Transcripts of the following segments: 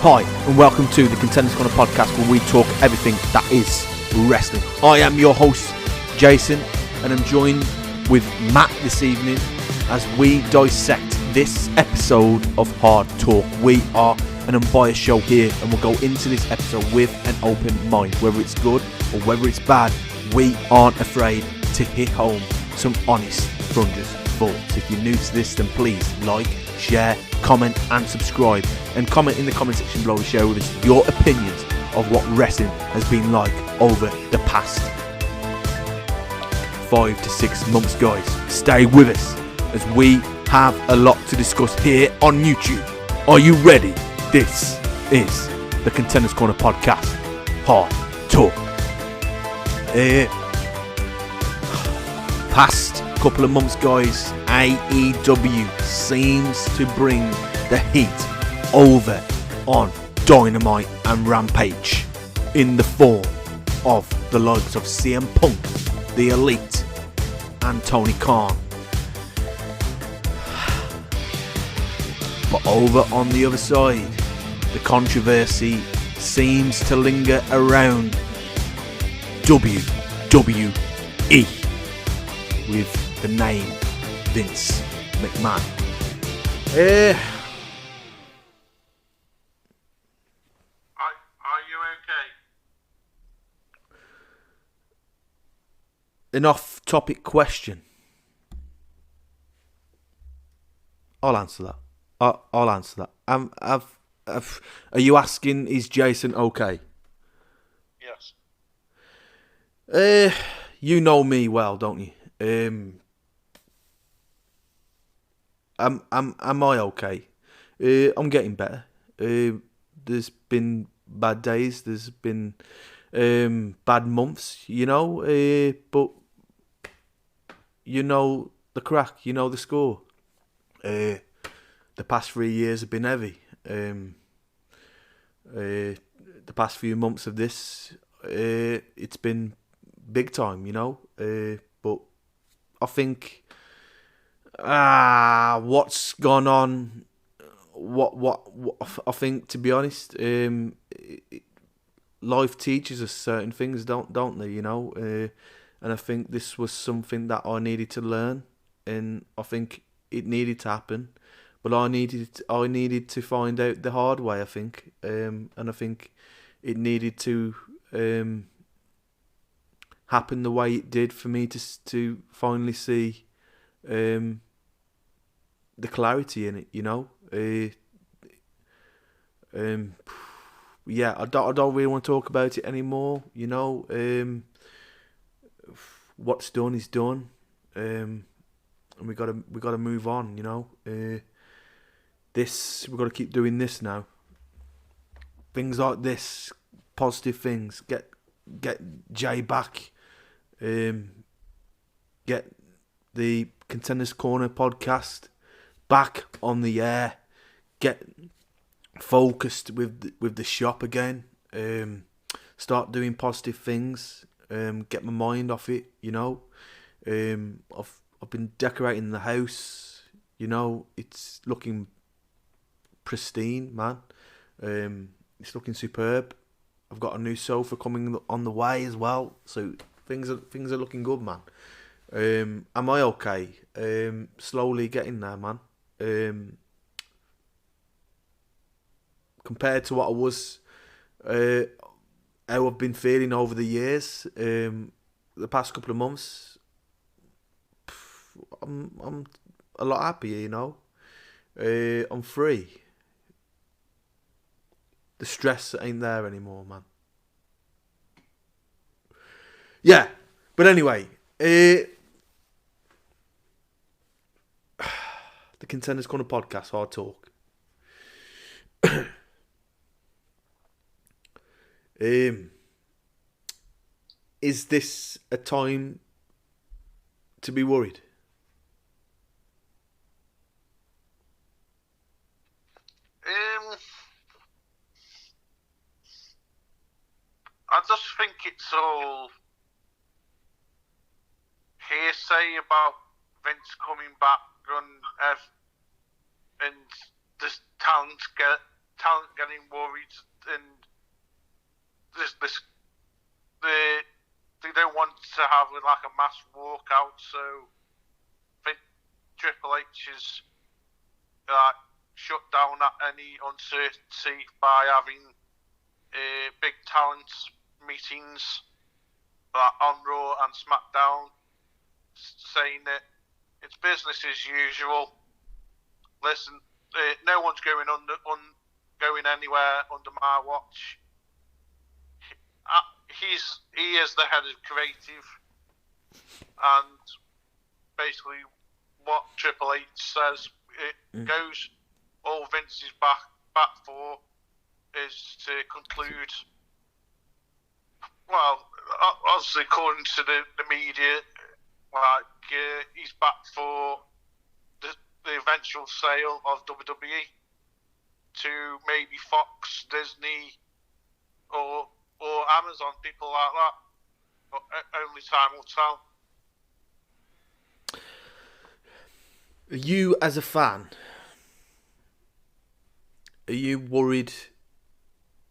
Hi, and welcome to the Contenders Corner Podcast, where we talk everything that is wrestling. I am your host, Jason, and I'm joined with Matt this evening as we dissect this episode of Hard Talk. We are an unbiased show here, and we'll go into this episode with an open mind. Whether it's good or whether it's bad, we aren't afraid to hit home some honest Thunders thoughts. If you're new to this, then please like, share, comment and subscribe, and comment in the comment section below to share with us your opinions of what wrestling has been like over the past 5 to 6 months, guys. Stay with us as we have a lot to discuss here on YouTube. Are you ready? This is the Contenders Corner Podcast Hard Talk. Past couple of months, guys, AEW seems to bring the heat over on Dynamite and Rampage in the form of the likes of CM Punk, The Elite and Tony Khan. But over on the other side, the controversy seems to linger around WWE with the name Vince McMahon. Are you okay? An off-topic question. I'll answer that. I'll answer that. Are you asking, is Jason okay? Yes. You know me well, don't you? Am I okay? I'm getting better. There's been bad days. There's been bad months, you know. But you know the crack. You know the score. The past 3 years have been heavy. The past few months of this, it's been big time, you know. But I think what's gone on, what I think, to be honest, life teaches us certain things, don't they, you know. And I think this was something that I needed to learn, and I think it needed to happen. But I needed to find out the hard way, I think, and I think it needed to happen the way it did for me to finally see the clarity in it, you know. Yeah, I don't really want to talk about it anymore, you know. What's done is done, and we gotta move on, you know. We've got to keep doing this now. Things like this, positive things. Get Jay back. Get the Contenders Corner podcast back on the air. Get focused with the shop again. Start doing positive things. Get my mind off it. You know. I've been decorating the house. You know, it's looking pristine, man. It's looking superb. I've got a new sofa coming on the way as well, so things are looking good, man. Am I okay? Slowly getting there, man. Compared to what I was, how I've been feeling over the years, the past couple of months, I'm a lot happier, you know. I'm free. The stress ain't there anymore, man. Yeah, but anyway, the Contenders Corner Podcast Hard Talk. Is this a time to be worried? I just think it's all hearsay about Vince coming back and the talent talent getting worried, and they don't want to have like a mass walkout. So I think Triple H is shut down any uncertainty by having big talent meetings on Raw and SmackDown, saying that it's business as usual. Listen, no one's going going anywhere under my watch. He is the head of creative, and basically what Triple H says it goes. All Vince is back for is to conclude. Well, obviously according to the media, he's back for the eventual sale of WWE to maybe Fox, Disney, or Amazon, people like that. But only time will tell. You, as a fan, are you worried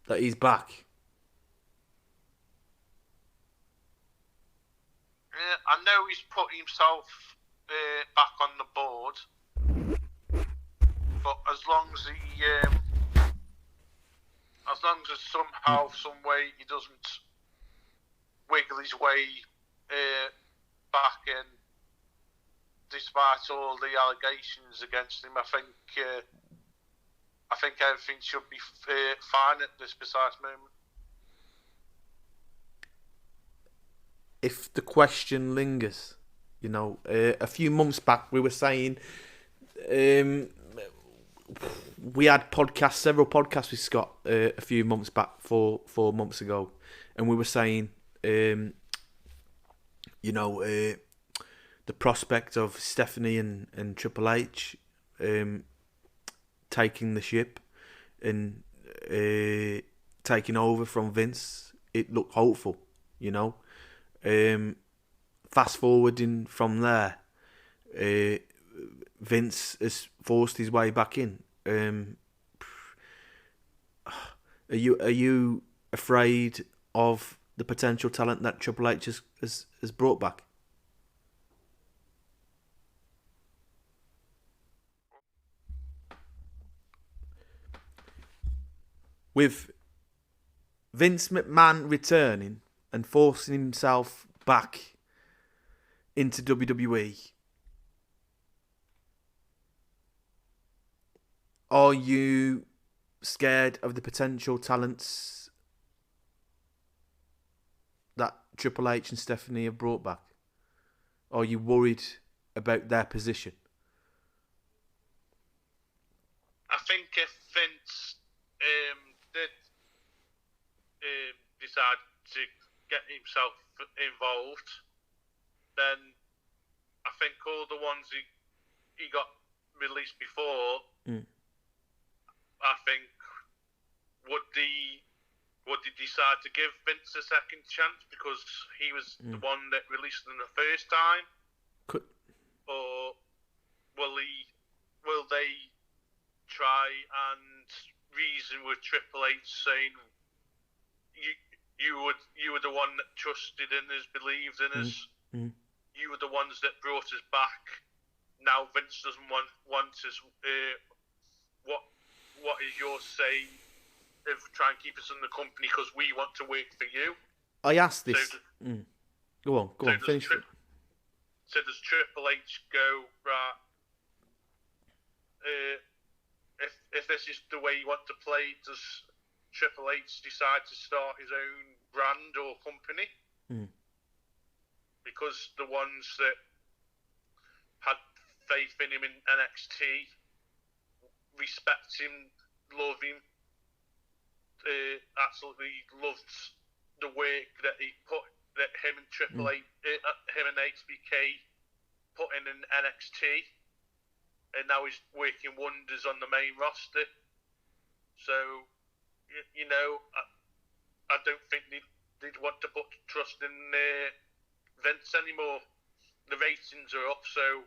that he's back? I know he's put himself back on the board, but as long as somehow, some way, he doesn't wiggle his way back in, despite all the allegations against him, I think everything should be fine at this precise moment. If the question lingers, a few months back we were saying, we had several podcasts with Scott a few months back, 4 months ago, and we were saying, the prospect of Stephanie and Triple H taking the ship and taking over from Vince, it looked hopeful, fast forwarding from there, Vince has forced his way back in. Are you afraid of the potential talent that Triple H has brought back? With Vince McMahon returning and forcing himself back into WWE, are you scared of the potential talents that Triple H and Stephanie have brought back? Are you worried about their position? I think if Vince did decide to get himself involved, then I think all the ones he got released before, I think would he decide to give Vince a second chance because he was the one that released them the first time, or will they try and reason with Triple H, saying you were the one that trusted in us, believed in us. You were the ones that brought us back. Now Vince doesn't want us. What is your say of trying to keep us in the company because we want to work for you? I asked this. Go on. Finish it. So does Triple H go, right? If this is the way you want to play, does Triple H decide to start his own brand or company? Because the ones that had faith in him in NXT, respect him, love him, absolutely loved the work that him and Triple H, him and HBK put in NXT, and now he's working wonders on the main roster. So, I don't think they'd want to put trust in Vince anymore. The ratings are up, so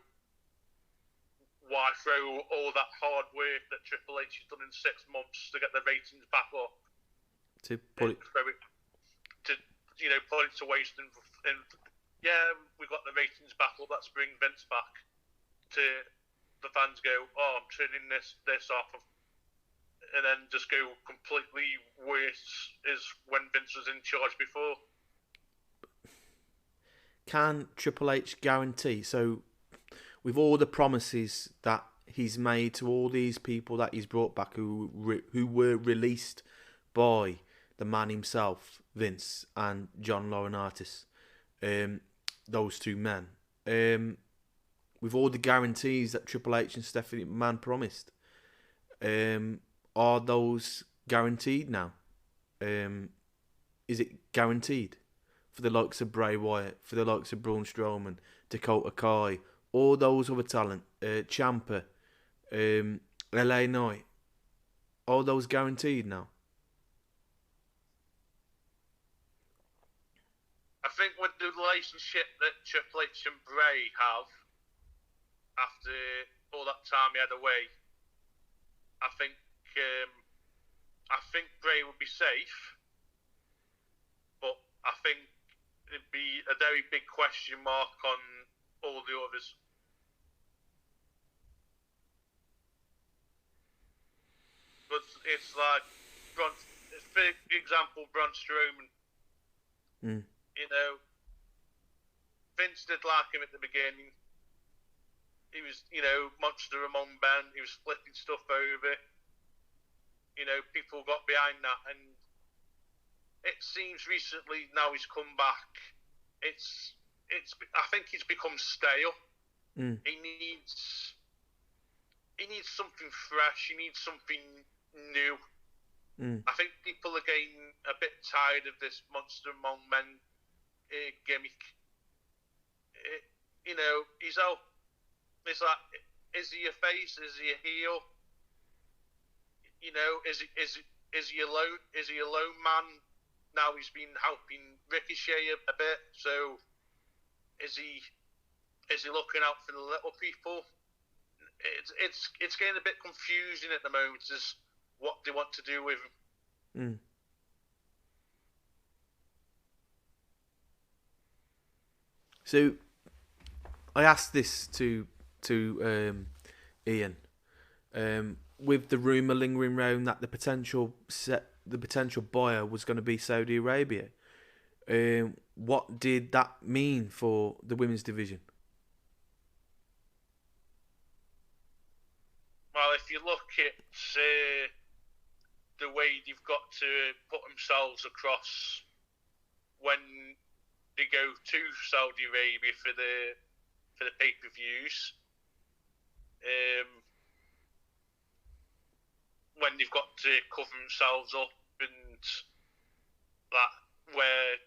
why throw all that hard work that Triple H has done in 6 months to get the ratings back up to put it to waste and yeah, we got the ratings back up. Let's bring Vince back. To the fans go, oh, I'm turning this off, and then just go completely worse as when Vince was in charge before. Can Triple H guarantee? So, with all the promises that he's made to all these people that he's brought back, who were released by the man himself, Vince, and John Laurinaitis, those two men, with all the guarantees that Triple H and Stephanie McMahon promised, are those guaranteed now? Is it guaranteed for the likes of Bray Wyatt, for the likes of Braun Strowman, Dakota Kai, all those other talent, Ciampa, LA Knight, all those guaranteed now? I think with the relationship that Triple H and Bray have, after all that time he had away, I think Bray would be safe, but I think it'd be a very big question mark on all the others. But it's like, for example, Braun Strowman. You know, Vince did like him at the beginning. He was, monster among men. He was flipping stuff over. People got behind that, and it seems recently now he's come back. I think he's become stale. He needs something fresh. He needs something new. I think people are getting a bit tired of this monster among men gimmick. He's out. It's like, is he a face? Is he a heel? Is he a lone man? Now he's been helping Ricochet a bit. So is he looking out for the little people? It's getting a bit confusing at the moment as what they want to do with him. So I asked this to Ian, with the rumor lingering around that the potential buyer was going to be Saudi Arabia. What did that mean for the women's division? Well, if you look at the way they've got to put themselves across when they go to Saudi Arabia for the pay-per-views, when they've got to cover themselves up and that wear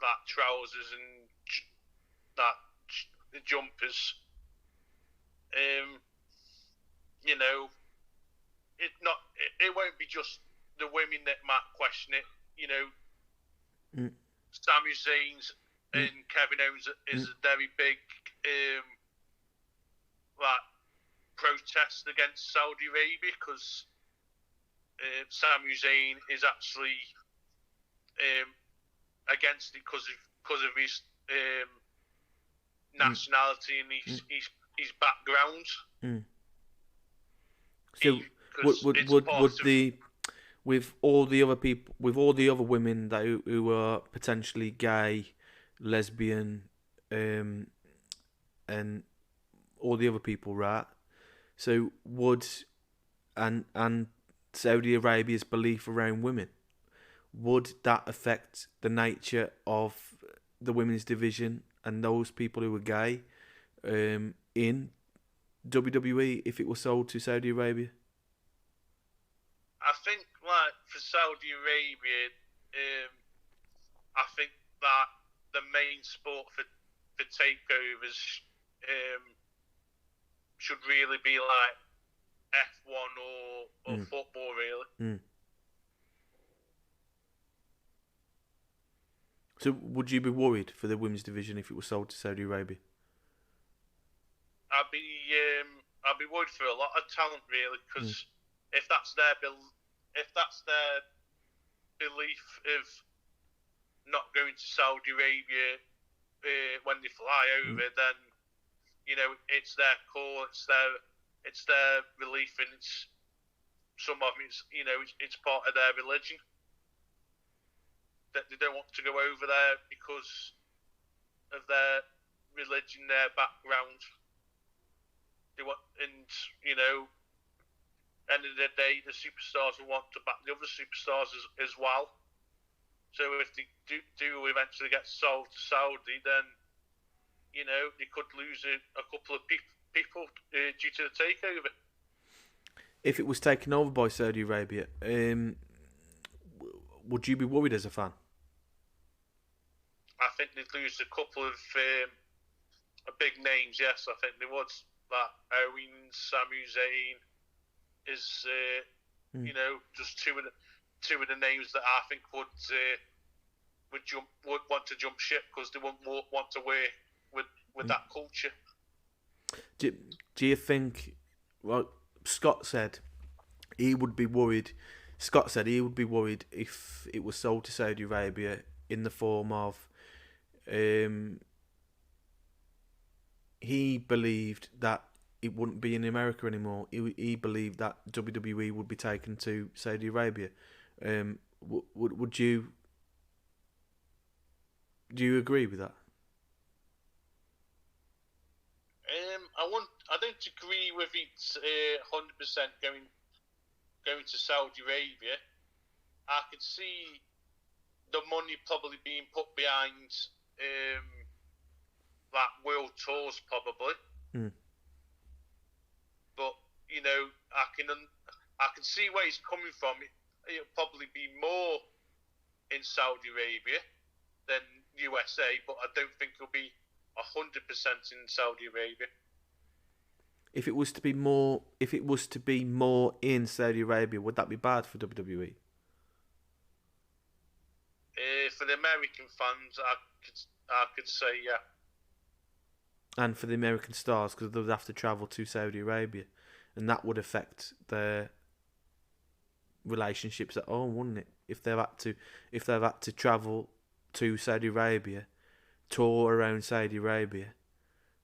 that trousers and that the jumpers, it won't be just the women that might question it. Sami Zayn's and Kevin Owens is a very big protest against Saudi Arabia, because Sami Zayn is actually against it because of his nationality and his background. So with all the other people, with all the other women that who are potentially gay, lesbian, and all the other people, right? So and Saudi Arabia's belief around women, would that affect the nature of the women's division and those people who are gay in WWE if it was sold to Saudi Arabia? I think, for Saudi Arabia, I think that the main sport for takeovers should really be like F1 or football, really. So would you be worried for the women's division if it was sold to Saudi Arabia? I'd be worried for a lot of talent really, because if that's their belief of not going to Saudi Arabia when they fly over, then it's their call, it's their belief, and it's some of them, it's part of their religion that they don't want to go over there because of their religion, their background. They want, and end of the day, the superstars will want to back the other superstars as well. So if they do eventually get sold to Saudi, then they could lose a couple of people due to the takeover. If it was taken over by Saudi Arabia, would you be worried as a fan? I think they'd lose a couple of big names. Yes, I think they would. That Owens, Sami Zayn is, just two of the names that I think would want to jump ship because they wouldn't want to work with that culture. Do you think? Well, Scott said he would be worried. Scott said he would be worried if it was sold to Saudi Arabia in the form of. He believed that it wouldn't be in America anymore. He believed that WWE would be taken to Saudi Arabia. Would you? Do you agree with that? I don't agree with it 100% going to Saudi Arabia. I could see the money probably being put behind like world tours, probably. But I can see where he's coming from. It'll probably be more in Saudi Arabia than USA, but I don't think it'll be 100% in Saudi Arabia. If it was to be more in Saudi Arabia, would that be bad for WWE? For the American fans, I could say yeah. And for the American stars, because they would have to travel to Saudi Arabia, and that would affect their relationships at home, wouldn't it? If they've had to travel to Saudi Arabia, tour around Saudi Arabia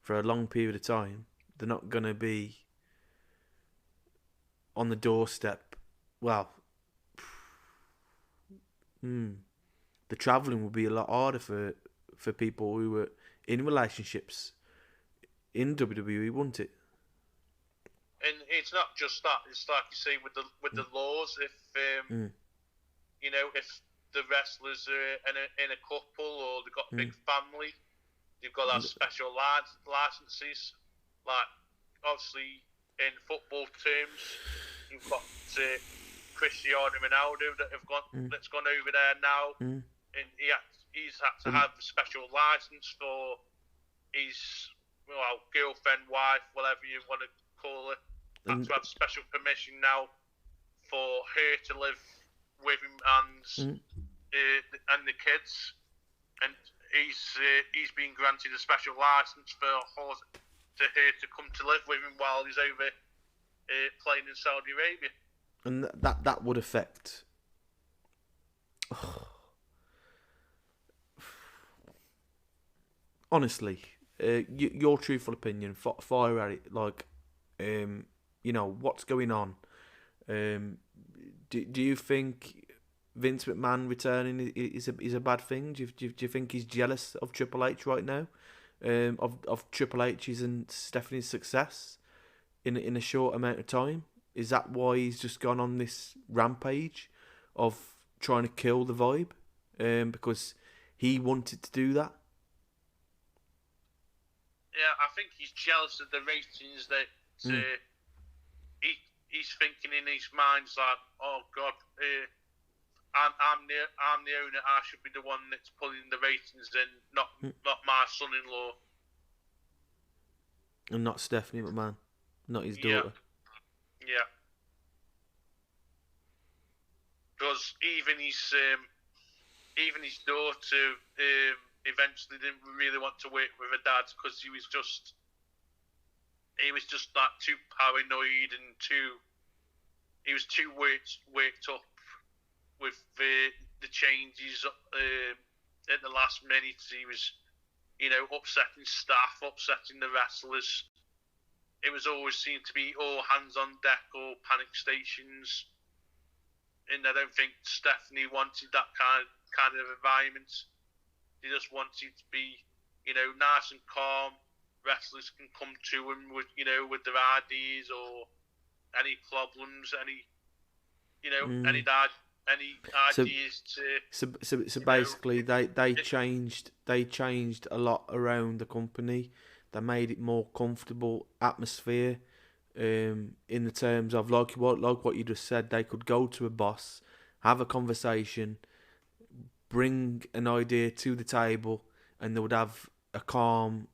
for a long period of time, they're not going to be on the doorstep. Well, the travelling would be a lot harder for people who were in relationships in WWE, wouldn't it? And it's not just that. It's like you say with the laws. If if the wrestlers are in a couple or they've got a big family, they've got to have special licenses. Like obviously in football terms, you've got Cristiano Ronaldo that's gone over there now, and he's had to have a special license for his girlfriend, wife, whatever you want to call it. Had to have special permission now for her to live with him and the kids, and he's been granted a special license for her to come to live with him while he's over playing in Saudi Arabia. And that would affect. Honestly, your truthful opinion, fire at it. Like, what's going on? Do you think Vince McMahon returning is a bad thing? Do you think he's jealous of Triple H right now? Of Triple H's and Stephanie's success in a short amount of time? Is that why he's just gone on this rampage of trying to kill the vibe? Because he wanted to do that? Yeah, I think he's jealous of the ratings that he's thinking in his mind, like, oh God, I'm the owner. I should be the one that's pulling the ratings in, not my son-in-law, and not Stephanie McMahon, not his daughter. Yeah. Because even his daughter eventually didn't really want to work with her dad because he was just he was just like too paranoid and he was too worked up with the changes at the last minute. He was, upsetting staff, upsetting the wrestlers. It was always seemed to be all hands on deck or panic stations. And I don't think Stephanie wanted that kind of environment. They just wanted to be, nice and calm. Wrestlers can come to him with, with their ideas or any problems, any ideas to. So basically, they changed a lot around the company. They made it more comfortable atmosphere. In the terms of like what you just said, they could go to a boss, have a conversation, bring an idea to the table, and they would have a calm,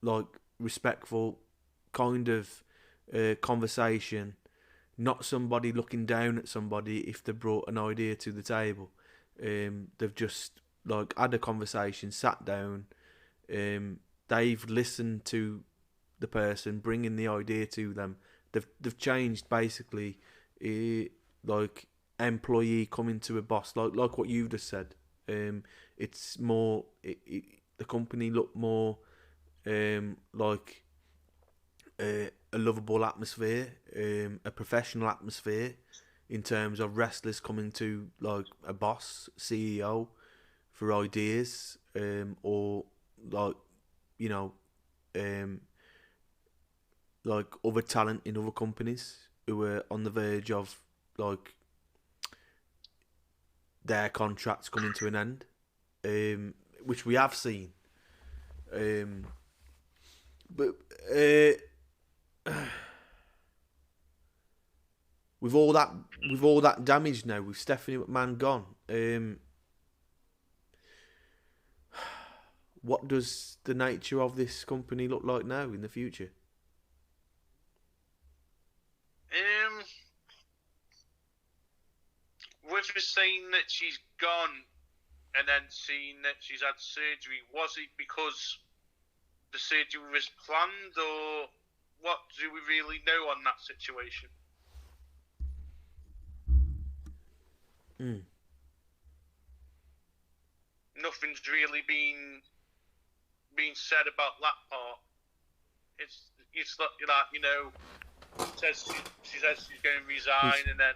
like respectful kind of conversation. Not somebody looking down at somebody if they brought an idea to the table. They've just like had a conversation, sat down. They've listened to the person bringing the idea to them. They've changed basically, like employee coming to a boss, like what you've just said. It's more the company look more like a lovable atmosphere, a professional atmosphere in terms of wrestlers coming to like a boss, CEO for ideas, or like like other talent in other companies who are on the verge of like their contracts coming to an end, which we have seen. But with all that damage now, with Stephanie McMahon gone, what does the nature of this company look like now in the future? With her saying that she's gone and then seeing that she's had surgery, was it because the surgery was planned, or what do we really know on that situation? Nothing's really been said about that part. It's like, she says she's going to resign, and then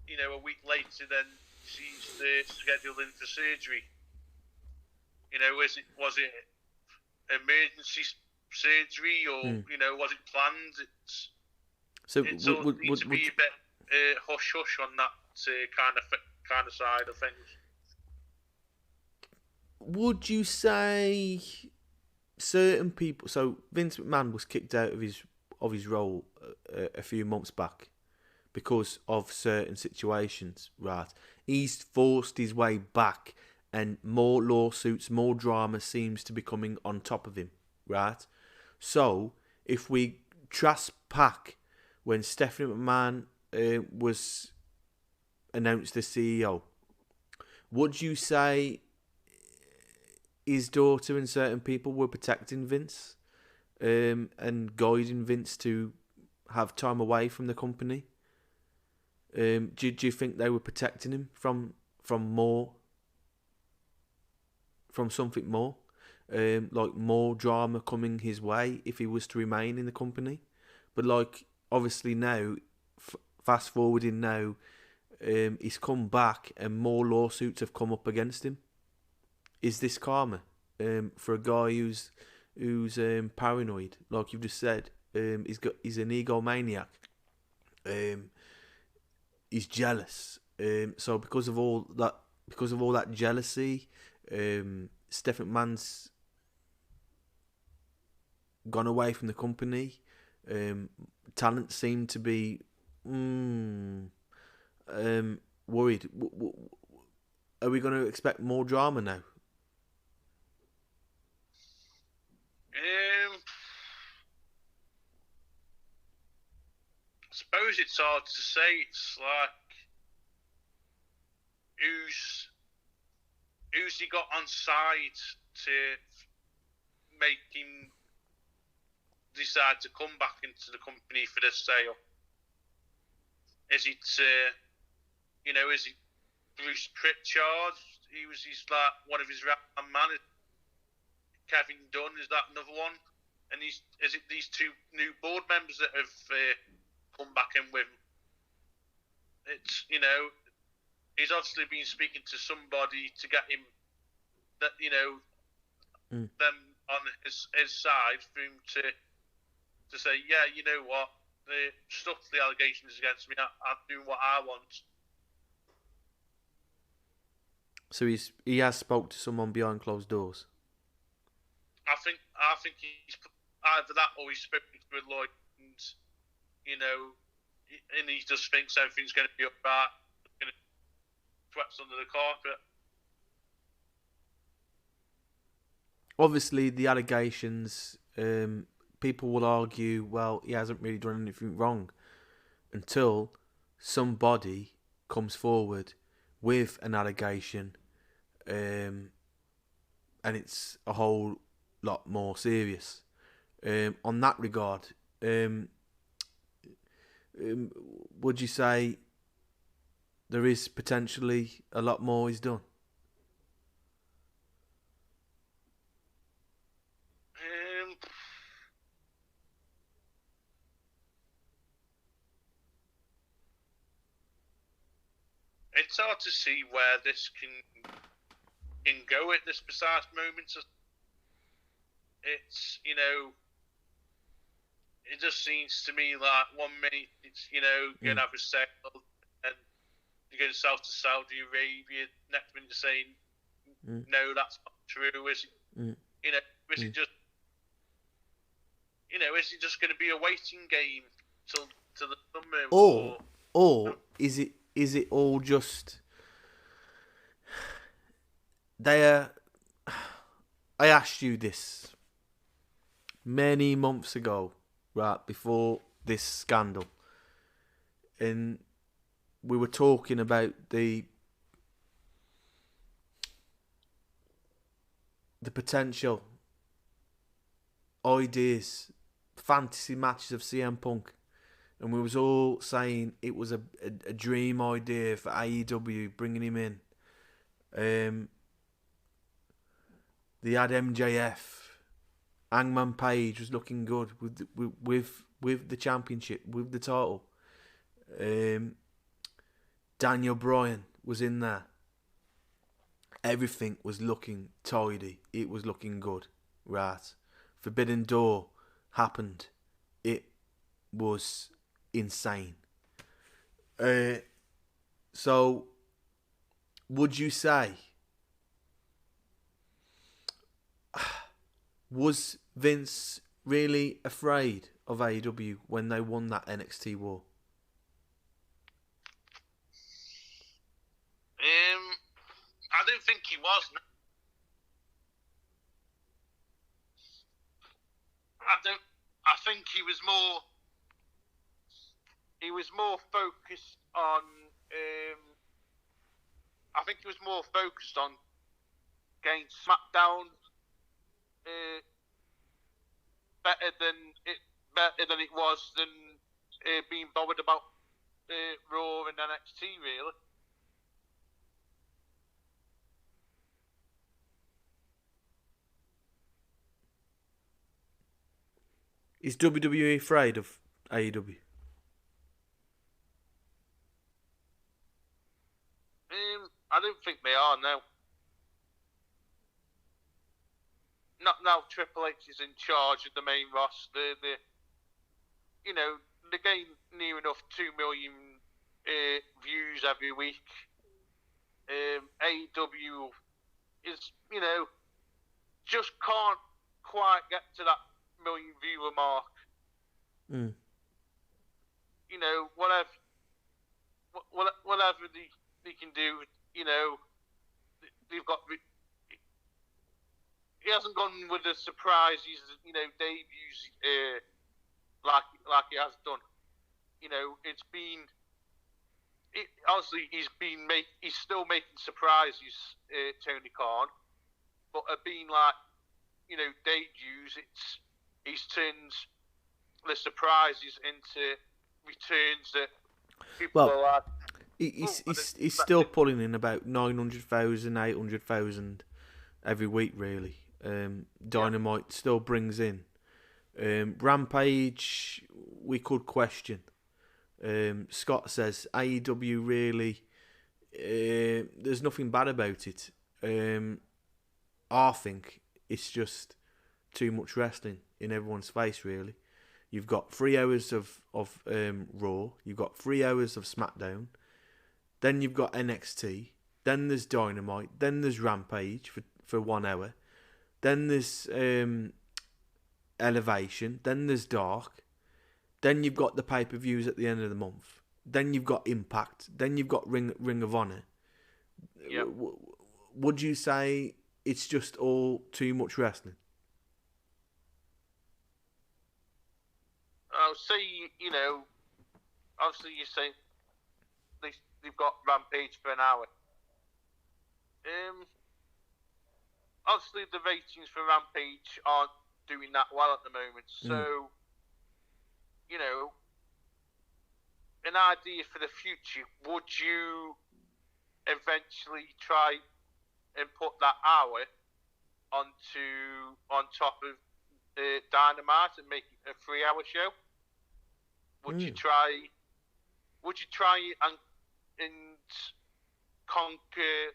a week later, then she's scheduled in for surgery. Was it emergency surgery, or was it planned? It all needs to be a bit hush hush on that kind of side of things. Would you say certain people? So Vince McMahon was kicked out of his role a few months back because of certain situations, right? He's forced his way back, and more lawsuits, more drama seems to be coming on top of him, right? So if we trace back when Stephanie McMahon was announced as CEO, would you say his daughter and certain people were protecting Vince and guiding Vince to have time away from the company? Do you think they were protecting him from something more, like more drama coming his way if he was to remain in the company? But like obviously now, fast forwarding now, he's come back and more lawsuits have come up against him. Is this karma for a guy who's paranoid, like you've just said? He's an egomaniac. He's jealous. So because of all that jealousy, Stephen McMahon's gone away from the company. Talent seem to be worried. Are we going to expect more drama now? I suppose it's hard to say. It's like who's he got on side to make him decide to come back into the company for this sale? Is it, is it Bruce Pritchard? He's like one of his right-hand man. Kevin Dunn, is that another one? And is it these two new board members that have come back in with him? It's, he's obviously been speaking to somebody to get him that, them on his side for him to say, yeah, you know what, stuff the allegations against me, I'm doing what I want. So he has spoke to someone behind closed doors. I think he's either that or he's spoken to Lloyd, and and he just thinks everything's going to be alright, going to swept under the carpet. Obviously, the allegations, people will argue, well, he hasn't really done anything wrong until somebody comes forward with an allegation, and it's a whole lot more serious. On that regard, would you say there is potentially a lot more he's done? It's hard to see where this can go at this precise moment. It's, it just seems to me like one minute it's, going to have a sale and you're going to sell to Saudi Arabia. Next minute you're saying, no, that's not true. Is it, is it just, is it just going to be a waiting game till the summer? Or is it all just I asked you this many months ago, right before this scandal, and we were talking about the potential ideas, fantasy matches of CM Punk. And we was all saying it was a dream idea for AEW, bringing him in. They had MJF. Hangman Page was looking good with the championship, with the title. Daniel Bryan was in there. Everything was looking tidy. It was looking good. Right. Forbidden Door happened. It was insane. So, would you say, was Vince really afraid of AEW when they won that NXT war? I don't think he was. I think he was more. He was more focused on. I think he was more focused on getting SmackDown better than it was than being bothered about Raw and NXT. Really. Is WWE afraid of AEW? I don't think they are now. Not now. Triple H is in charge of the main roster. They're getting near enough 2 million views every week. AEW is, just can't quite get to that million viewer mark. Whatever they can do, they've got. He hasn't gone with the surprises, debuts like he has done. It's been. Obviously, he's still making surprises, Tony Khan, but being like, debuts, he's turned the surprises into returns that people are like. He's still pulling in about 900,000, 800,000 every week, really. Dynamite still brings in. Rampage, we could question. Scott says AEW really, there's nothing bad about it. I think it's just too much wrestling in everyone's face, really. You've got 3 hours of Raw, you've got 3 hours of SmackDown, then you've got NXT, then there's Dynamite, then there's Rampage for 1 hour, then there's Elevation, then there's Dark, then you've got the pay-per-views at the end of the month, then you've got Impact, then you've got Ring of Honor. Yep. Would you say it's just all too much wrestling? I'll say, obviously you say they've got Rampage for an hour. Obviously the ratings for Rampage aren't doing that well at the moment. So, an idea for the future, would you eventually try and put that hour on top of Dynamite and make it a 3-hour show? Would you try and conquer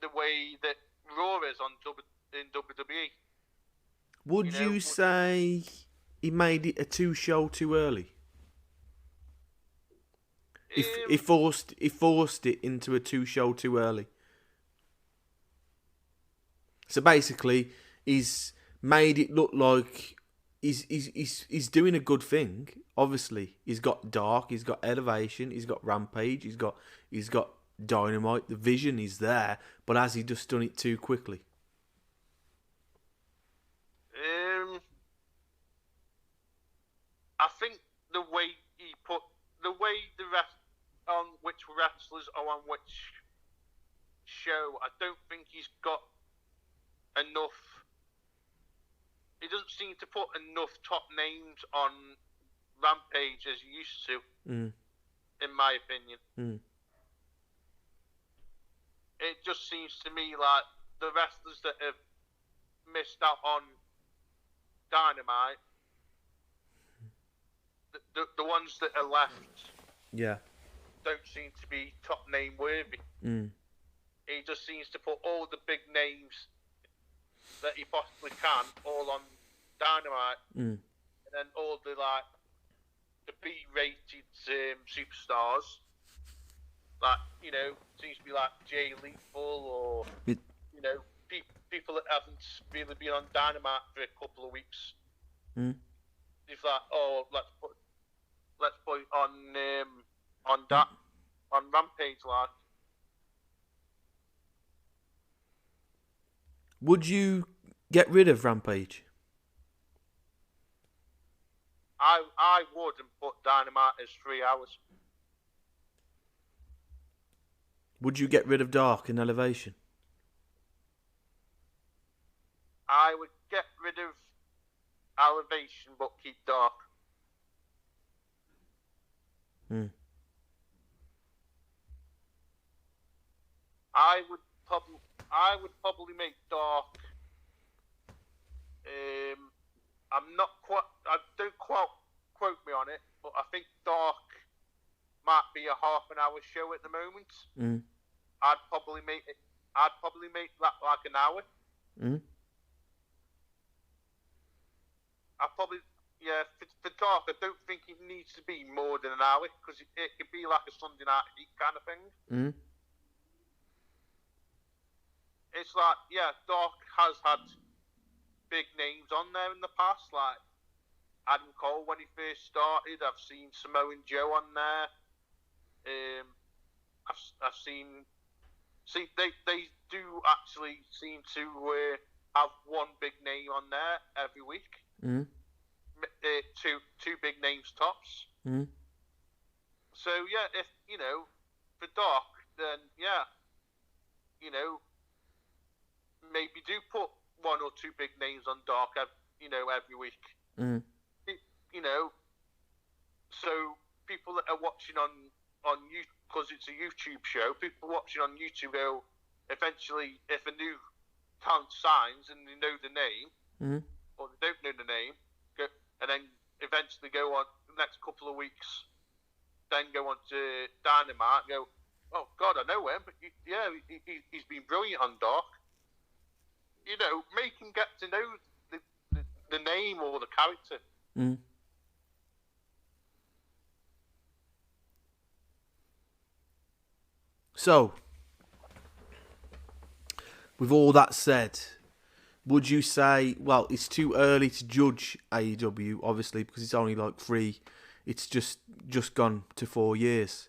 the way that Raw is in WWE? Would you say he made it a 2-show too early? He forced it into a 2-show too early. So basically, he's made it look like he's doing a good thing. Obviously, he's got Dark, he's got Elevation, he's got Rampage, he's got Dynamite. The vision is there, but has he just done it too quickly? I think the way the rest on which wrestlers are on which show, I don't think he's got enough. He doesn't seem to put enough top names on Rampage as he used to, in my opinion. It just seems to me like the wrestlers that have missed out on Dynamite, the ones that are left, don't seem to be top name worthy. He just seems to put all the big names that he possibly can all on Dynamite, and then all the B-rated superstars, seems to be like Jay Lethal or people that haven't really been on Dynamite for a couple of weeks. It's like, let's put it on Rampage, like. Would you get rid of Rampage? I would, and put Dynamite as 3 hours. Would you get rid of Dark and Elevation? I would get rid of Elevation, but keep Dark. I would probably make Dark. Don't quote me on it, but I think Dark might be a half an hour show at the moment. I'd probably make that like an hour. For Dark, I don't think it needs to be more than an hour, because it could be like a Sunday night heat kind of thing. It's like, Dark has had big names on there in the past, like Adam Cole when he first started. I've seen Samoa Joe on there. I've seen they do actually seem to have one big name on there every week. Two big names tops. So if for Dark, then maybe do put one or two big names on Dark every week. so people that are watching on YouTube, because it's a YouTube show, people watching on YouTube go, eventually, if a new talent signs and they know the name, or they don't know the name, and then eventually go on the next couple of weeks, then go on to Dynamite, go, oh God, I know him, but he's been brilliant on Dark. Make him get to know the name or the character. So, with all that said, would you say, well, it's too early to judge AEW, obviously, because it's only like it's just gone to 4 years.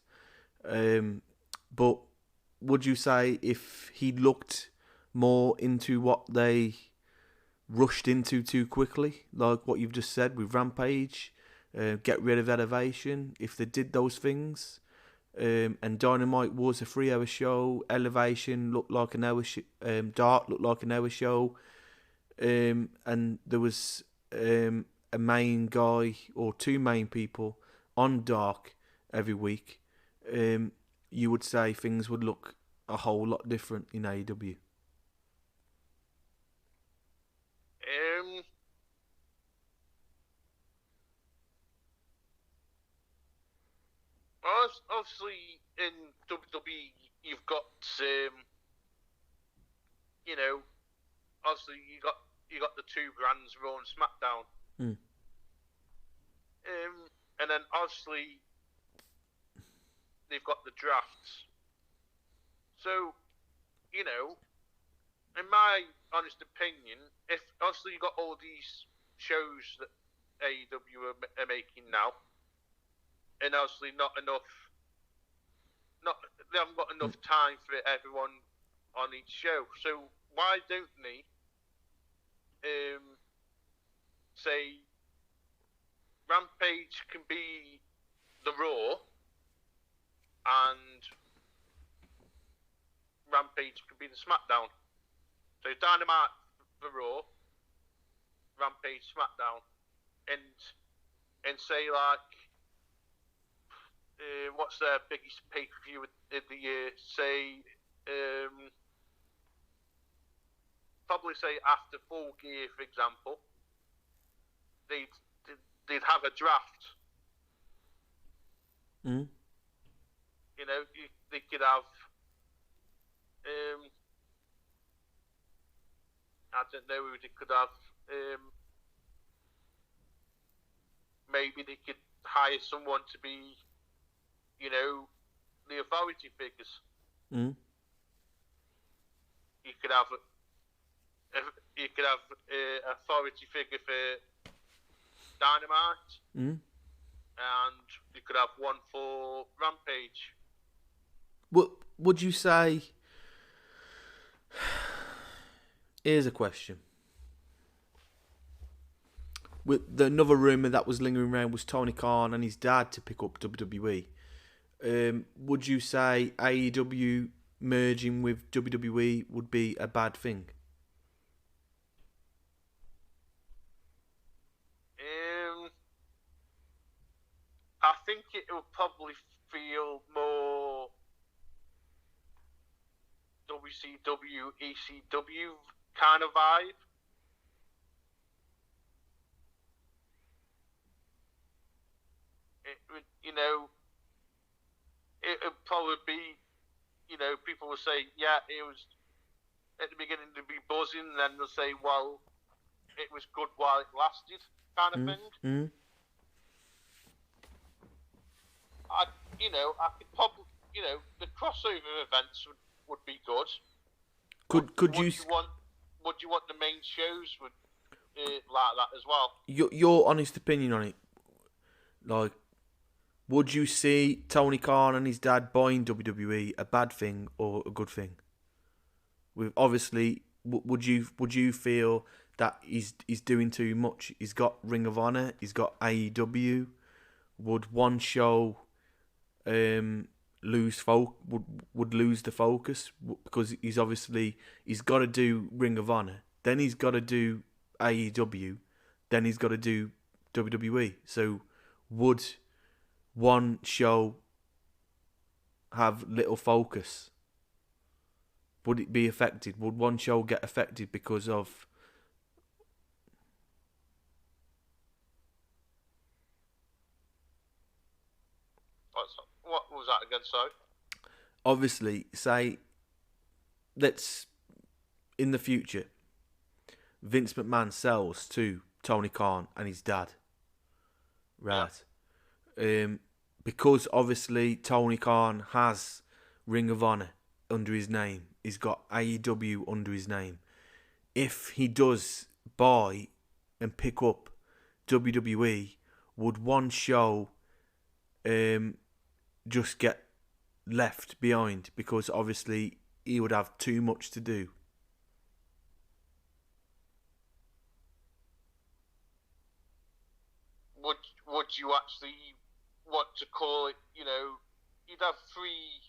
But would you say if he looked more into what they rushed into too quickly, like what you've just said with Rampage, get rid of Elevation, if they did those things, and Dynamite was a 3-hour show, Elevation looked like an hour, Dark looked like an hour show, and there was a main guy or two main people on Dark every week, you would say things would look a whole lot different in AEW. Obviously, in WWE, you've got, obviously you got the two brands, Raw and SmackDown, and then obviously they've got the drafts. So, in my honest opinion, if obviously you got all these shows that AEW are making now, and obviously they haven't got enough time for everyone on each show. So why don't they say Rampage can be the Raw and Rampage can be the SmackDown? So Dynamite the Raw, Rampage SmackDown, and say like, what's their biggest pay-per-view in the year? Say, probably say after Full Gear, for example, they'd have a draft. They could have, I don't know who they could have. Maybe they could hire someone to be, the authority figures. You could have authority figure for Dynamite, and you could have one for Rampage. Would you say? Here's a question. With another rumour that was lingering around was Tony Khan and his dad to pick up WWE. Would you say AEW merging with WWE would be a bad thing? I think it will probably feel more WCW, ECW kind of vibe. It would, it would probably be, people will say, yeah, it was at the beginning to be buzzing, and then they'll say, well, it was good while it lasted, kind of thing. I could probably, the crossover events would be good. Would you want the main shows like that as well? Your honest opinion on it, like, would you see Tony Khan and his dad buying WWE a bad thing or a good thing? With obviously, would you feel that he's doing too much? He's got Ring of Honor, he's got AEW. Would one show lose the focus because he's got to do Ring of Honor, then he's got to do AEW, then he's got to do WWE. So would one show have little focus? Would it be affected? Would one show get affected because of... What was that again, sorry? Obviously, say, let's, in the future, Vince McMahon sells to Tony Khan and his dad. Right. Because obviously Tony Khan has Ring of Honor under his name. He's got AEW under his name. If he does buy and pick up WWE, would one show just get left behind? Because obviously he would have too much to do. Would you actually want to call it, you know, you'd have three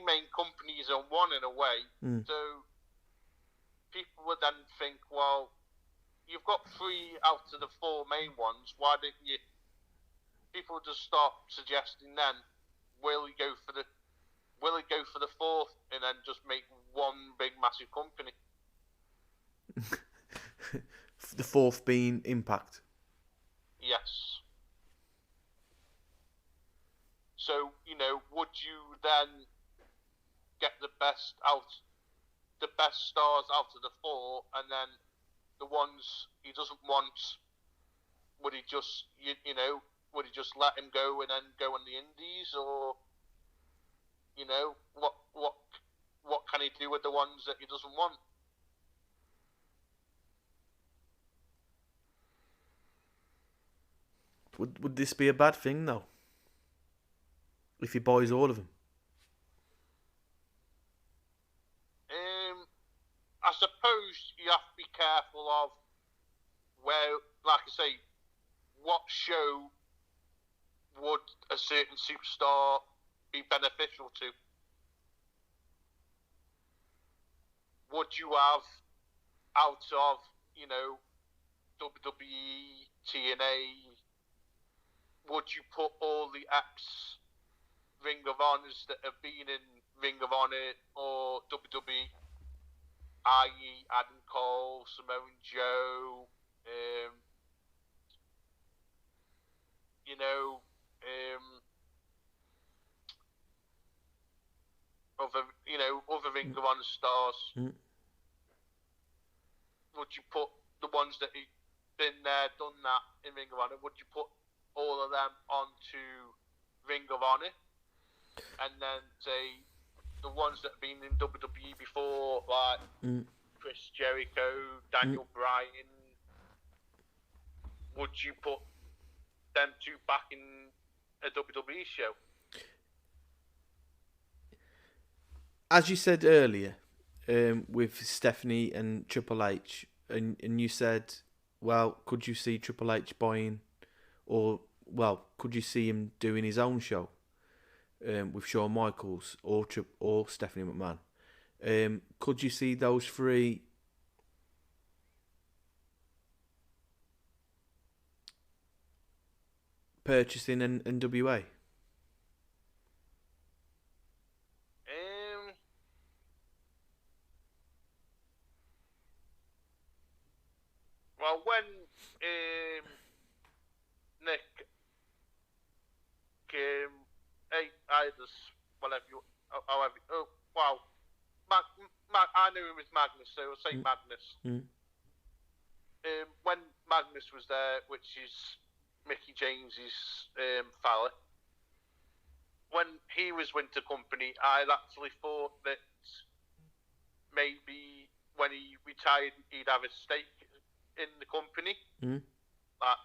main companies on one in a way. So people would then think, well, you've got 3 out of the 4 main ones. Why didn't you? People would just start suggesting then, will he go for the 4th and then just make one big massive company? The 4th being Impact. Yes. So, you know, would you then get the best stars out of the 4, and then the ones he doesn't want, would he just, you know, would he just let him go and then go on the indies, or, you know, what can he do with the ones that he doesn't want? Would this be a bad thing though? If he buys all of them? I suppose you have to be careful of where, like I say, what show would a certain superstar be beneficial to? Would you have, out of, you know, WWE, TNA, would you put all the ex-Ring of Honors that have been in Ring of Honor or WWE, i.e. Adam Cole, Samoa Joe, you know, other Ring of Honor stars? Would you put the ones that have been there, done that in Ring of Honor? Would you put all of them onto Ring of Honor, and then say the ones that have been in WWE before, like Chris Jericho, Daniel Bryan, would you put them 2 back in a WWE show? As you said earlier, with Stephanie and Triple H, and you said, well, could you see Triple H buying, or, well, could you see him doing his own show with Shawn Michaels or Stephanie McMahon? Could you see those 3 purchasing an NWA? Well, when Nick I knew him as Magnus, so I'll say Magnus. When Magnus was there, which is Mickey James's fella, when he was Winter Company, I actually thought that maybe when he retired, he'd have a stake in the company.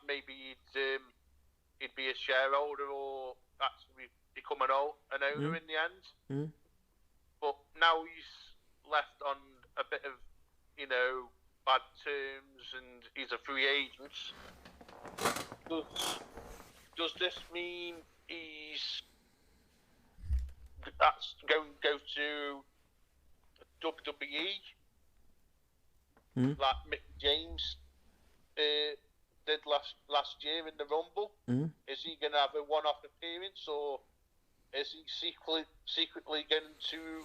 Maybe he'd be a shareholder or actually become an owner in the end. But now he's left on a bit of, you know, bad terms, and he's a free agent. Does this mean that's going to go to WWE? Like Mick James did last year in the Rumble. Is he going to have a one-off appearance, or is he secretly going to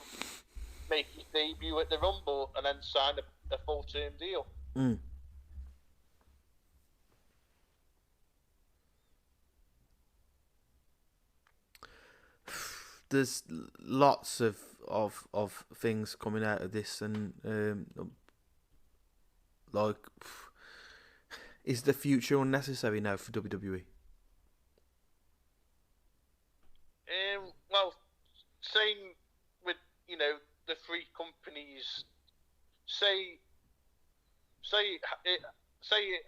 make his debut at the Rumble and then sign a full-term deal? There's lots of things coming out of this, and is the future unnecessary now for WWE? Well, same with the three companies. Say it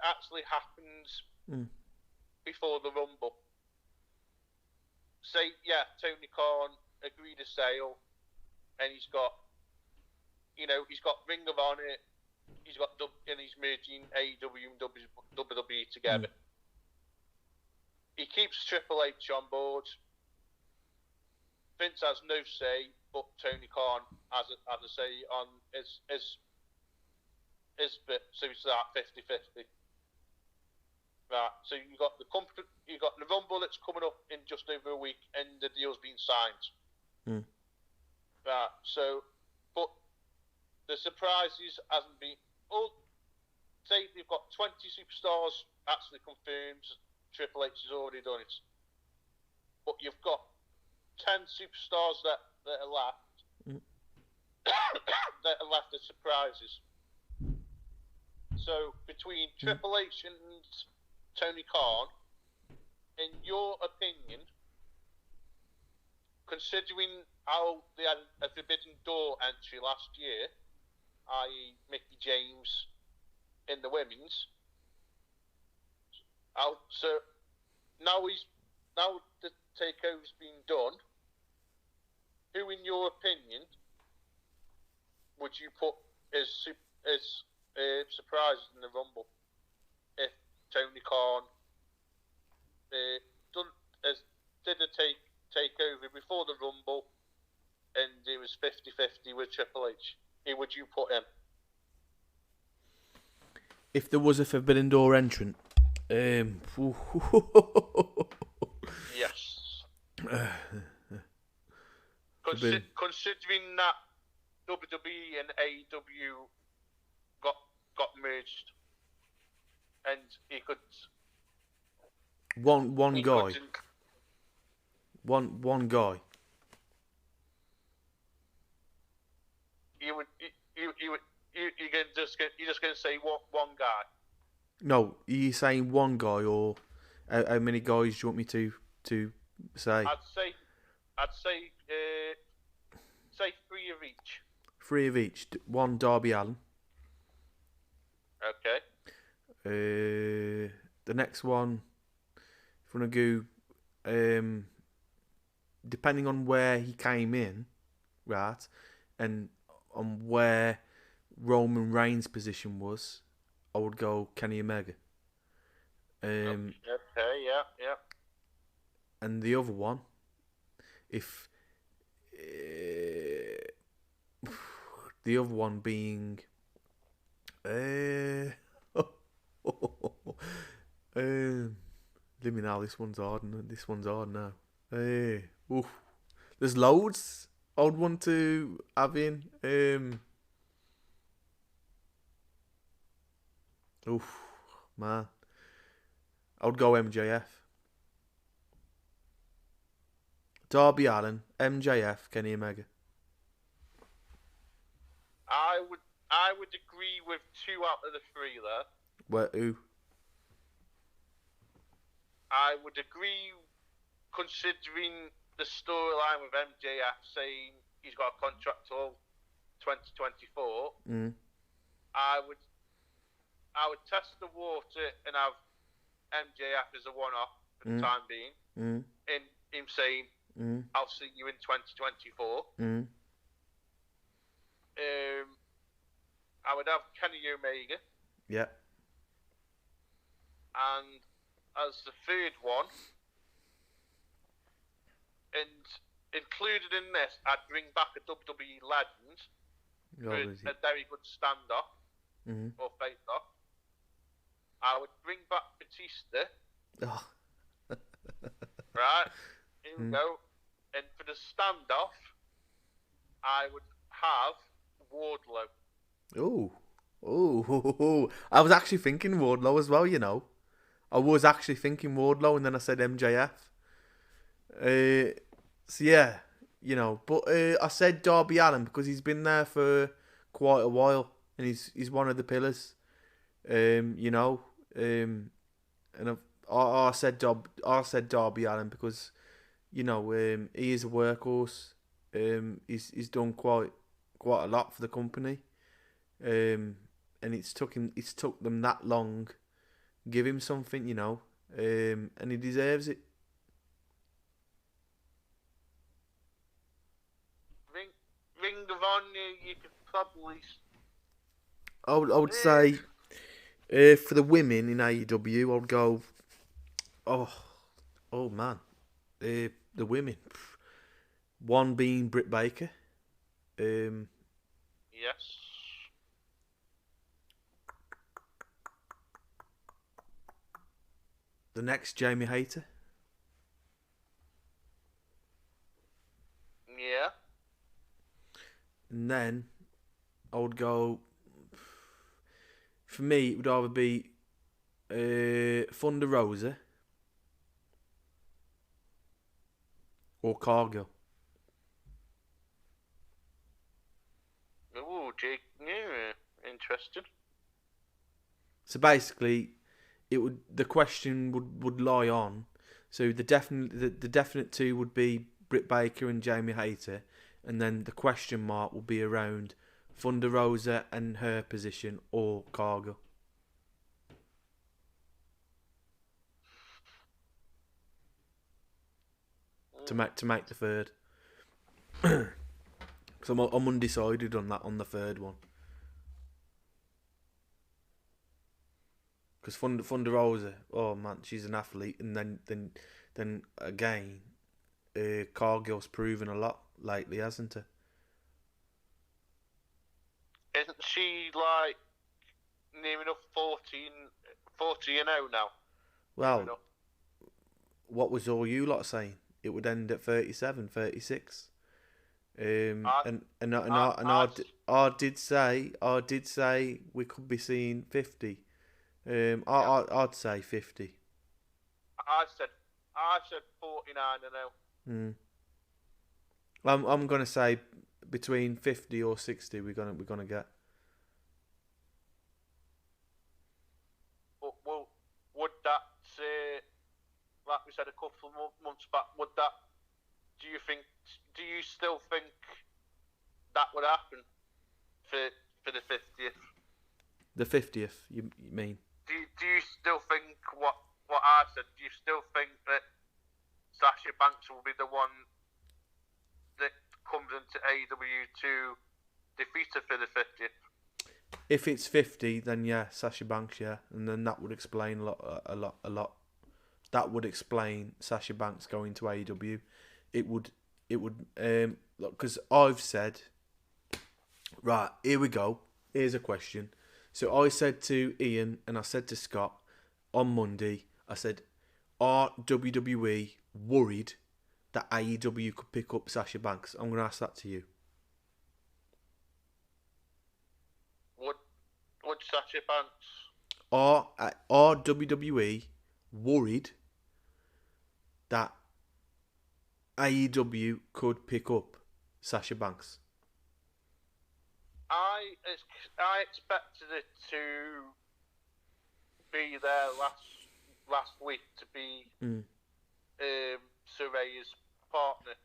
actually happens before the Rumble. Say Tony Khan agreed a sale, and he's got Ring of Honor, and he's merging AEW and WWE together. He keeps Triple H on board. Vince has no say, but Tony Khan has a say on his bit, so it's that 50-50. Right, so you got the Rumble that's coming up in just over a week, and the deal's been signed. Right, so, but the surprises hasn't been. Say they've got 20 superstars actually confirmed. Triple H has already done it, but you've got 10 superstars that are left. That are left as surprises. So between Triple H and Tony Khan, in your opinion, considering how they had a Forbidden Door entry last year, i.e. Mickey James in the women's, so now the takeover's been done, who in your opinion would you put as surprises in the Rumble if Tony Khan did a takeover before the Rumble and it was 50-50 with Triple H? Who would you put him? If there was a Forbidden Door entrant, yes. Considering that WWE and AEW got merged, and he could one he guy, couldn't- one guy. You're just going to say one guy. No, are you saying one guy, or how many guys do you want me to say? I'd say three of each. Three of each. One Darby Allin. Okay. The next one, if you want to go, depending on where he came in, right, and on where Roman Reigns' position was, I would go Kenny Omega. Okay, yeah. And the other one, if the other one being, let me know. This one's hard. Now. There's loads I would want to have in. Man, I would go MJF. Darby Allin, MJF, Kenny Omega. I would agree with two out of the three there. Who? I would agree, considering the storyline with MJF saying he's got a contract till 2024. I would test the water and have MJF as a one-off for the time being, in him saying, "I'll see you in 2024." I would have Kenny Omega. Yeah. And as the third one, and included in this, I'd bring back a WWE legend for a very good stand-off or face-off. I would bring back Batista. Oh. Right? Here we go. And for the standoff, I would have Wardlow. Oh. I was actually thinking Wardlow as well, you know. I was actually thinking Wardlow, and then I said MJF. So yeah, you know. But I said Darby Allin because he's been there for quite a while, and he's one of the pillars. You know. And I said Darby Allin because, you know, he is a workhorse. He's done quite a lot for the company. And it's took them that long. Give him something, you know, and he deserves it. Ring of Honor, you could probably. I would say, for the women in AEW, I would go. Oh man, the women. One being Britt Baker. Yes. The next, Jamie Hayter. Yeah. And then I would go. For me, it would either be Thunder Rosa or Cargill. Oh, Jake. Yeah, interested. So basically, the question would lie on. So the definite two would be Britt Baker and Jamie Hayter, and then the question mark will be around Thunder Rosa and her position or Cargill. To make the third. Because I'm undecided on the third one. Because Thunder Rosa, oh man, she's an athlete, and then again, Cargill's proven a lot lately, hasn't he? Isn't she like near enough 40 and 0 now? Well, what was all you lot saying? It would end at 37, 36. I did say we could be seeing 50. I'd say 50. I said 49 and 0. I'm gonna say between 50 or 60. We're gonna get. Well, would that like we said a couple of months back? Do you still think that would happen for the 50th? The 50th, you mean? Do you still think what I said? Do you still think that Sasha Banks will be the one that comes into AEW to defeat her for the 50th? If it's 50, then yeah, Sasha Banks, yeah, and then that would explain a lot. That would explain Sasha Banks going to AEW. It would look, because I've said, right, here we go. Here's a question. So I said to Ian and I said to Scott on Monday, I said, are WWE worried that AEW could pick up Sasha Banks? I'm going to ask that to you. Would Sasha Banks? Are WWE worried that AEW could pick up Sasha Banks? I expected it to be there last week to be Saraya's partner,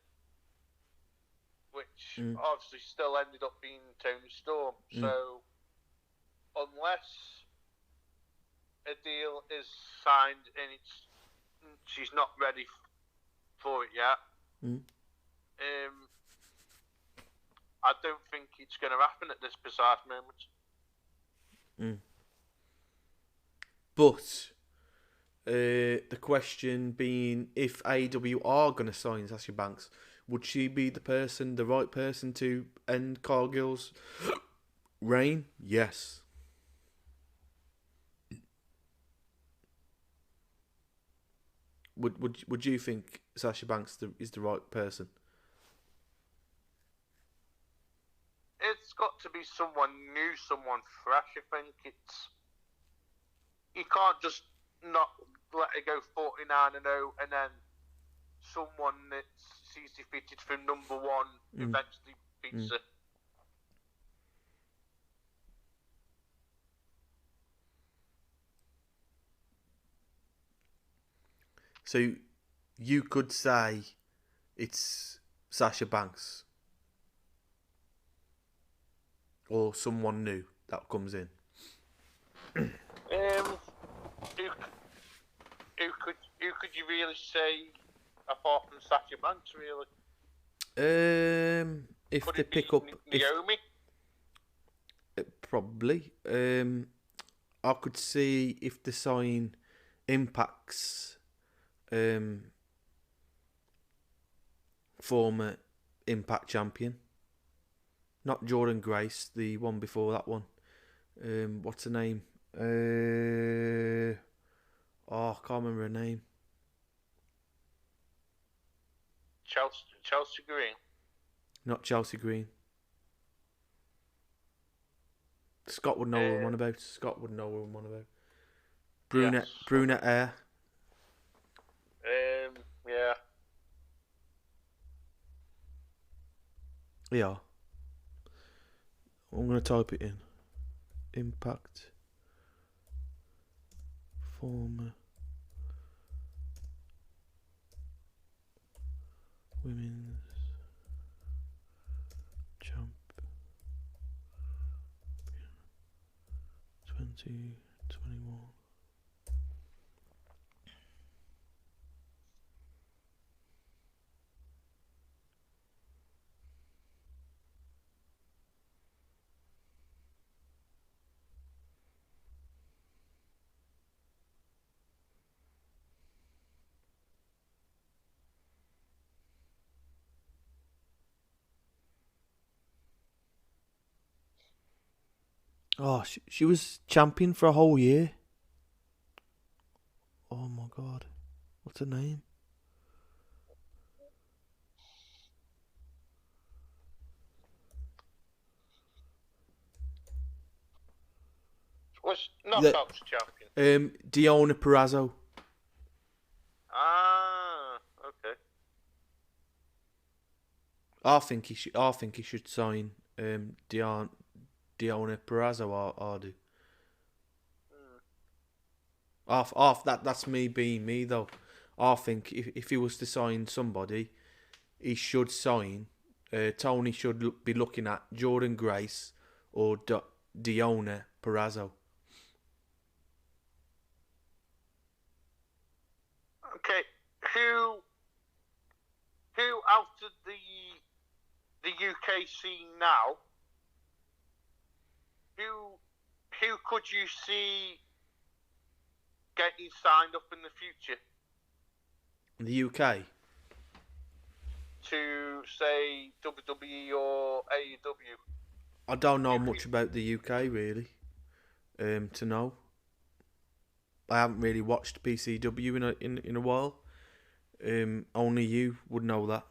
which obviously still ended up being Tony Storm. So unless a deal is signed and she's not ready for it yet, I don't think it's going to happen at this precise moment. But the question being, if AEW are going to sign Sasha Banks, would she be the right person to end Cargill's reign? Yes. Would you think Sasha Banks is the right person? It's got to be someone new, someone fresh. I think you can't just not let it go 49-0 and then someone that sees defeated from number one eventually beats her. So you could say it's Sasha Banks or someone new that comes in. Who could you really say apart from Sasha Banks? Really? If Could they it pick be up Naomi? Probably. I could see if they sign Impact's former Impact champion, not Jordan Grace, the one before that one. What's her name? I can't remember her name. Chelsea Green. Not Chelsea Green. Scott would know what I'm on about. Brunette Air. Yeah. Yeah. I'm going to type it in. Impact. Former. Women's. Champ. 2021. Oh, she was champion for a whole year. Oh my god. What's her name? Was Knockouts champion. Deonna Purrazzo. Ah, okay. I think he should sign Deonna Purrazzo. I do. That's me being me though. I think if he was to sign somebody, he should sign. Tony should be looking at Jordan Grace or Deonna Purrazzo. Okay, who out of the UK scene now? Who could you see getting signed up in the future? The UK? To say WWE or AEW? I don't know much about the UK really. To know. I haven't really watched PCW in a while. Only you would know that.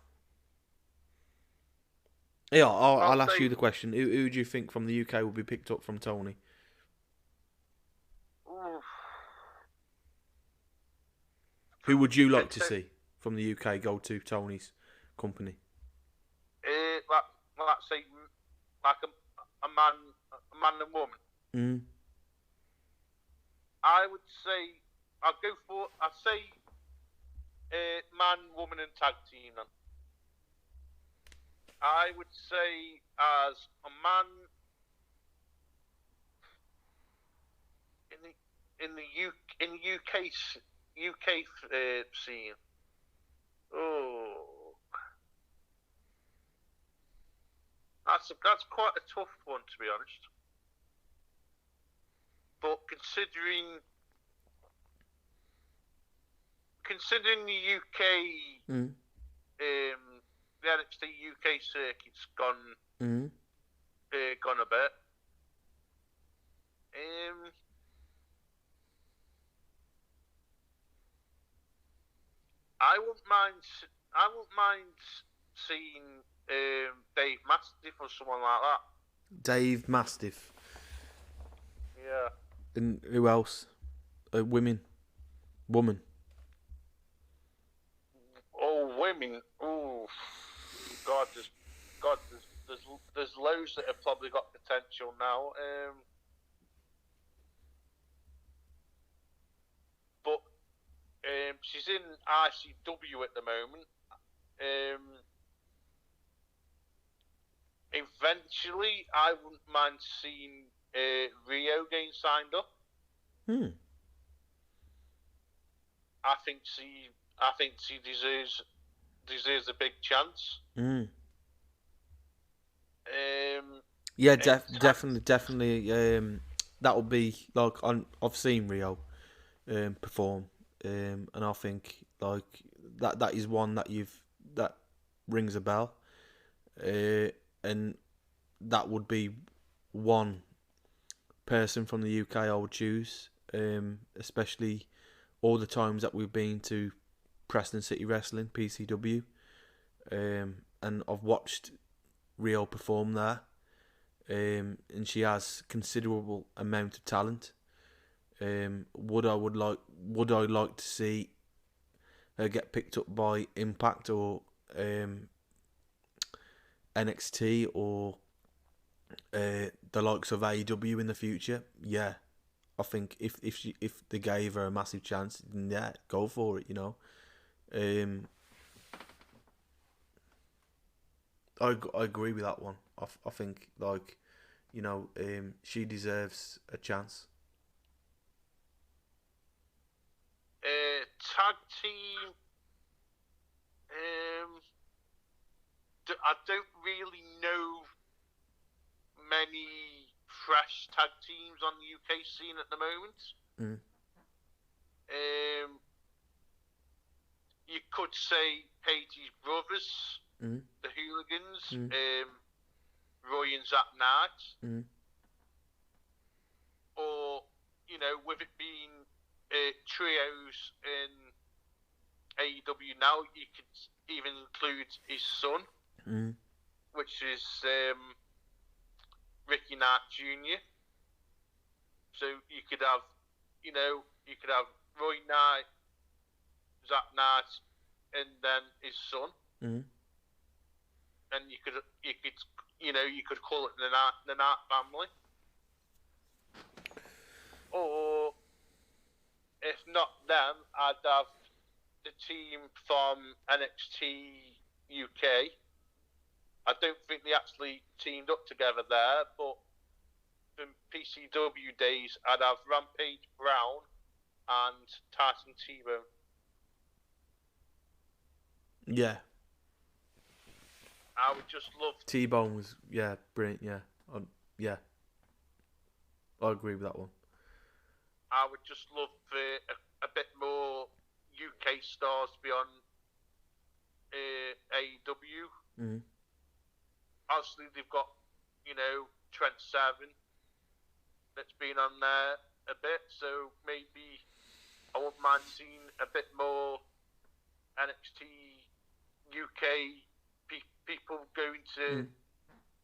Yeah, I'll ask you the question. Who do you think from the UK will be picked up from Tony? Who would you like to see from the UK go to Tony's company? Let's say like a man and woman. I would say I'd say man, woman, and tag team. Then I would say as a man in the UK scene. Oh, that's quite a tough one, to be honest. But considering the UK, the NXT UK circuit's gone a bit. I wouldn't mind. I wouldn't mind seeing Dave Mastiff or someone like that. Dave Mastiff. Yeah. And who else? Woman. Oh, women. Oh, God, there's loads that have probably got potential now. But she's in ICW at the moment. Eventually, I wouldn't mind seeing Rio getting signed up. I think she deserves a big chance. Yeah, definitely. That would be like I've seen Rio perform, and I think like that is one that rings a bell, and that would be one person from the UK I would choose, especially all the times that we've been to Preston City Wrestling (PCW), and I've watched Rio perform there, and she has considerable amount of talent. Would I like to see her get picked up by Impact or NXT or the likes of AEW in the future? Yeah, I think if they gave her a massive chance, then yeah, go for it. I agree with that one. I think like she deserves a chance. Tag team. I don't really know many fresh tag teams on the UK scene at the moment. You could say Paige's brothers, the Hooligans, Roy and Zach Knight, or with it being trios in AEW now, you could even include his son, which is Ricky Knight Jr. So you could have Roy Knight, Zach Knight, and then his son, and you could call it the Knight family, or if not them, I'd have the team from NXT UK. I don't think they actually teamed up together there, but from PCW days, I'd have Rampage Brown and Tyson T-Bone. Yeah. I would just love... T-Bone was, brilliant, yeah. I agree with that one. I would just love a bit more UK stars to be on AEW. Obviously, they've got, Trent Seven that's been on there a bit, so maybe I wouldn't mind seeing a bit more NXT UK people going to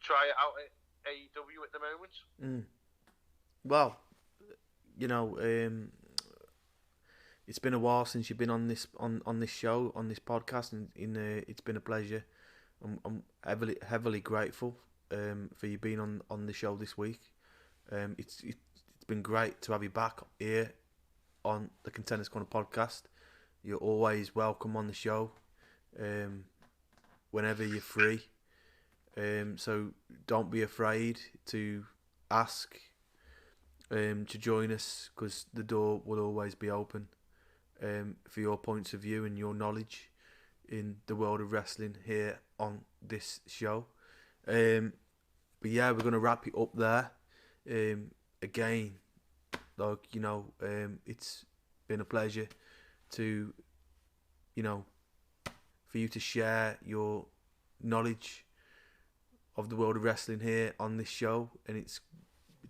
try it out at AEW at the moment. Well, it's been a while since you've been on this show, on this podcast, and it's been a pleasure. I'm heavily grateful for you being on the show this week. It's been great to have you back here on the Contenders Corner podcast. You're always welcome on the show whenever you're free. So don't be afraid to ask to join us, because the door will always be open for your points of view and your knowledge in the world of wrestling here on this show. But yeah, we're going to wrap it up there. Again, it's been a pleasure to, for you to share your knowledge of the world of wrestling here on this show, and it's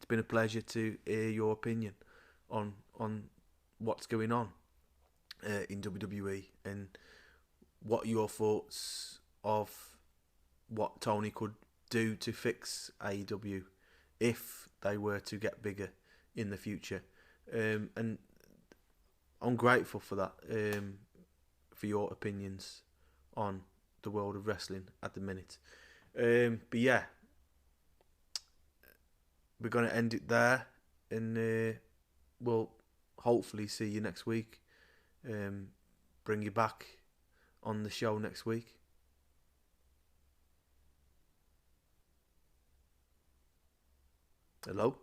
been a pleasure to hear your opinion on what's going on. in WWE, and what your thoughts of what Tony could do to fix AEW if they were to get bigger in the future. And I'm grateful for that, for your opinions on the world of wrestling at the minute. But yeah, we're going to end it there, and we'll hopefully see you next week. Bring you back on the show next week. Hello?